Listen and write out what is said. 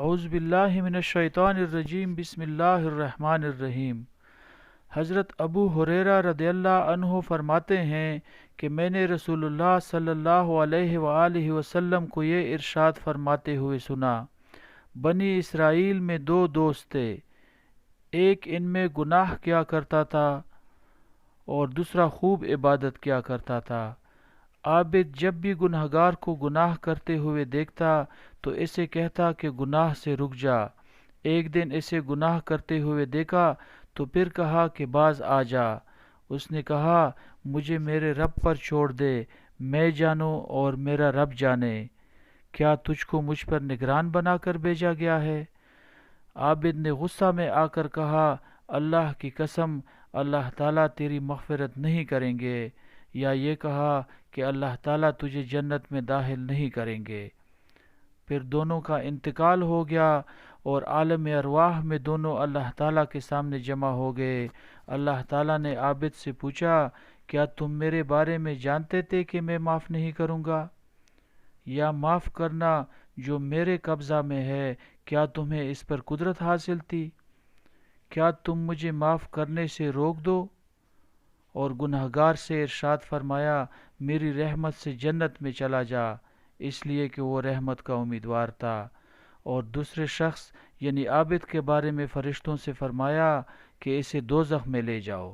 اعوذ باللہ من الشیطان الرجیم، بسم اللہ الرحمن الرحیم۔ حضرت ابو ہریرہ رضی اللہ عنہ فرماتے ہیں کہ میں نے رسول اللہ صلی اللہ علیہ وآلہ وسلم کو یہ ارشاد فرماتے ہوئے سنا: بنی اسرائیل میں دو دوست تھے، ایک ان میں گناہ کیا کرتا تھا اور دوسرا خوب عبادت کیا کرتا تھا۔ عابد جب بھی گنہگار کو گناہ کرتے ہوئے دیکھتا تو اسے کہتا کہ گناہ سے رک جا۔ ایک دن اسے گناہ کرتے ہوئے دیکھا تو پھر کہا کہ باز آ جا۔ اس نے کہا، مجھے میرے رب پر چھوڑ دے، میں جانوں اور میرا رب جانے، کیا تجھ کو مجھ پر نگران بنا کر بھیجا گیا ہے؟ عابد نے غصہ میں آ کر کہا، اللہ کی قسم، اللہ تعالیٰ تیری مغفرت نہیں کریں گے، یا یہ کہا کہ اللہ تعالیٰ تجھے جنت میں داخل نہیں کریں گے۔ پھر دونوں کا انتقال ہو گیا اور عالم ارواح میں دونوں اللہ تعالیٰ کے سامنے جمع ہو گئے۔ اللہ تعالیٰ نے عابد سے پوچھا، کیا تم میرے بارے میں جانتے تھے کہ میں معاف نہیں کروں گا؟ یا معاف کرنا جو میرے قبضہ میں ہے، کیا تمہیں اس پر قدرت حاصل تھی؟ کیا تم مجھے معاف کرنے سے روک دو؟ اور گنہگار سے ارشاد فرمایا، میری رحمت سے جنت میں چلا جا، اس لیے کہ وہ رحمت کا امیدوار تھا۔ اور دوسرے شخص یعنی عابد کے بارے میں فرشتوں سے فرمایا کہ اسے دوزخ میں لے جاؤ۔